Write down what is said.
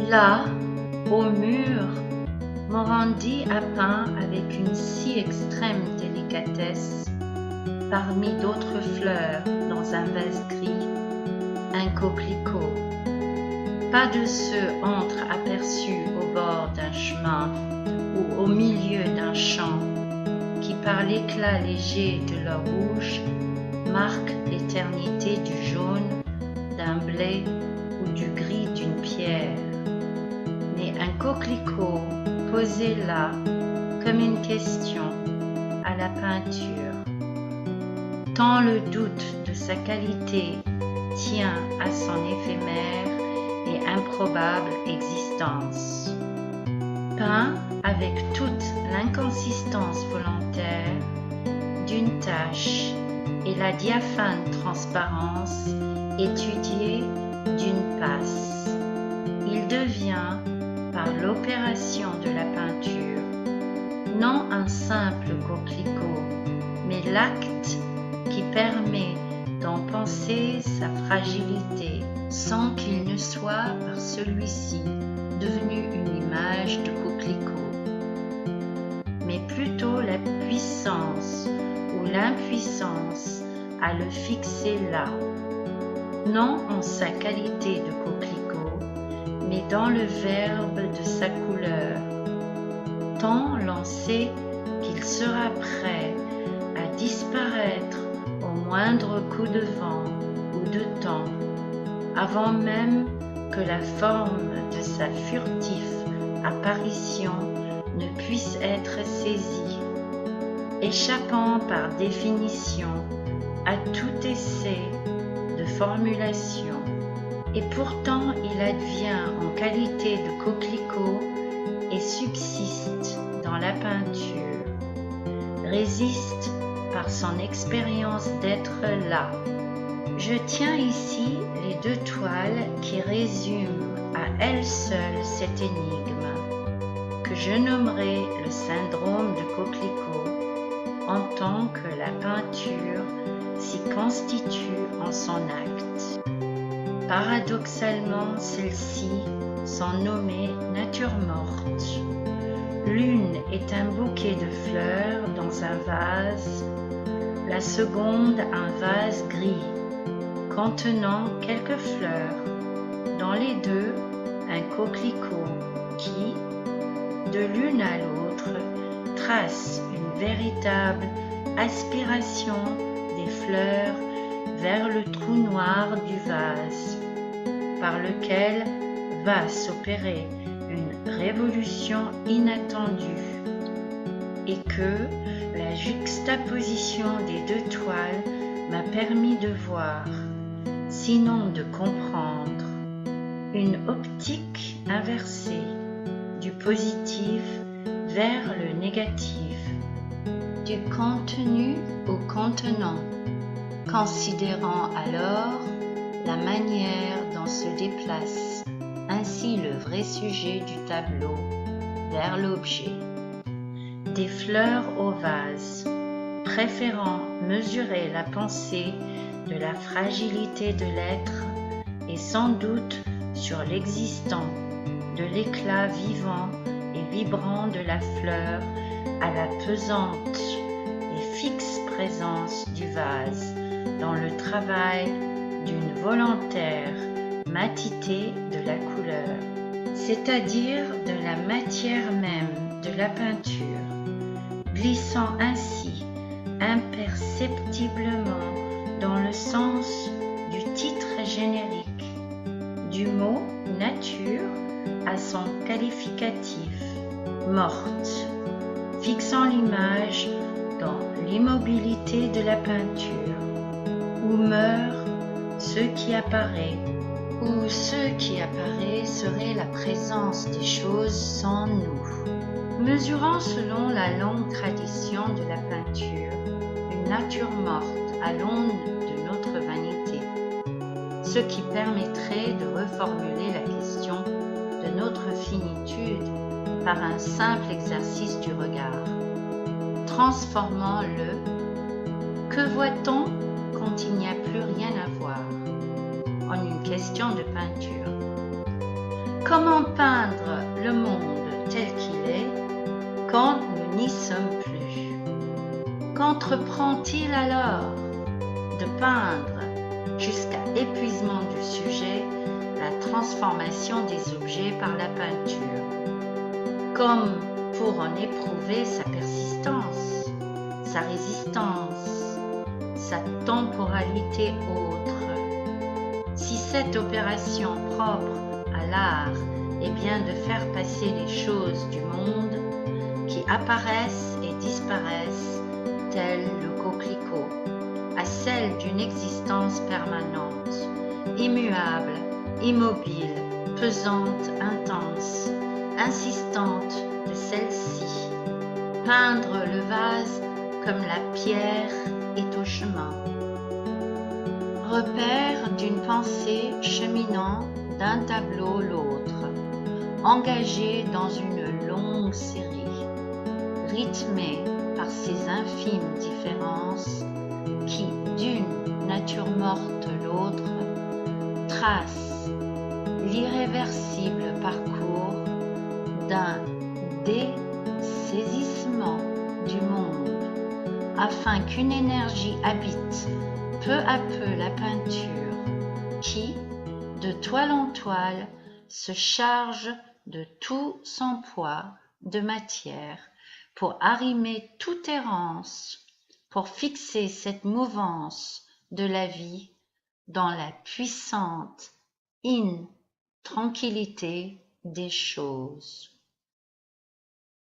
Là, au mur, Morandi a peint avec une si extrême délicatesse, parmi d'autres fleurs dans un vase gris, un coquelicot. Pas de ceux entre-aperçus au bord d'un chemin ou au milieu d'un champ, qui par l'éclat léger de leur rouge marquent l'éternité du jaune d'un blé ou du gris d'une pierre, mais un coquelicot posé là comme une question à la peinture, tant le doute de sa qualité tient à son éphémère et improbable existence. Peint avec toute l'inconsistance volontaire d'une tache et la diaphane transparence étudiée d'une passe, il devient, par l'opération de la peinture, non un simple coquelicot, mais l'acte qui permet d'en penser sa fragilité sans qu'il ne soit par celui-ci devenu une image de coquelicot, mais plutôt la puissance ou l'impuissance à le fixer là, non en sa qualité de coquelicot, mais dans le verbe de sa couleur, tant l'on sait qu'il sera prêt à disparaître au moindre coup de vent ou de temps, avant même que la forme de sa furtive apparition ne puisse être saisie, échappant par définition à tout essai de formulation. Et pourtant il advient en qualité de coquelicot et subsiste dans la peinture, résiste par son expérience d'être là. Je tiens ici les deux toiles qui résument à elles seules cette énigme, que je nommerai le syndrome de coquelicot, en tant que la peinture s'y constitue en son acte. Paradoxalement, celles-ci sont nommées natures mortes. L'une est un bouquet de fleurs dans un vase, la seconde un vase gris contenant quelques fleurs, dans les deux un coquelicot qui, de l'une à l'autre, trace une véritable aspiration des fleurs vers le trou noir du vase, par lequel va s'opérer une révolution inattendue, et que la juxtaposition des deux toiles m'a permis de voir, sinon de comprendre, une optique inversée du positif vers le négatif, du contenu au contenant, considérant alors la manière dont se déplace ainsi le vrai sujet du tableau vers l'objet. Des fleurs au vase, préférant mesurer la pensée de la fragilité de l'être et sans doute sur l'existant, de l'éclat vivant et vibrant de la fleur à la pesante et fixe présence du vase dans le travail d'une volontaire matité de la couleur, c'est-à-dire de la matière même de la peinture, glissant ainsi imperceptiblement dans le sens du titre générique, du mot nature à son qualificatif morte, fixant l'image dans l'immobilité de la peinture, où meurt ce qui apparaît, où ce qui apparaît serait la présence des choses sans nous. Mesurant selon la longue tradition de la peinture une nature morte à l'aune de notre vanité, ce qui permettrait de reformuler la question de notre finitude par un simple exercice du regard, transformant le « que voit-on quand il n'y a plus rien à voir ?» en une question de peinture. Comment peindre le monde tel qu'il est quand nous n'y sommes plus? Qu'entreprend-il alors? De peindre jusqu'à épuisement du sujet la transformation des objets par la peinture, comme pour en éprouver sa persistance, sa résistance, sa temporalité autre. Si cette opération propre à l'art est bien de faire passer les choses du monde qui apparaissent et disparaissent, tel le coquelicot, à celle d'une existence permanente, immuable, immobile, pesante, intense, insistante de celle-ci. Peindre le vase comme la pierre est au chemin. Repère d'une pensée cheminant d'un tableau l'autre, engagé dans une longue série, rythmée par ces infimes différences qui, d'une nature morte l'autre, tracent l'irréversible parcours d'un dessaisissement du monde, afin qu'une énergie habite peu à peu la peinture, qui, de toile en toile, se charge de tout son poids de matière pour arrimer toute errance, pour fixer cette mouvance de la vie dans la puissante intranquillité des choses.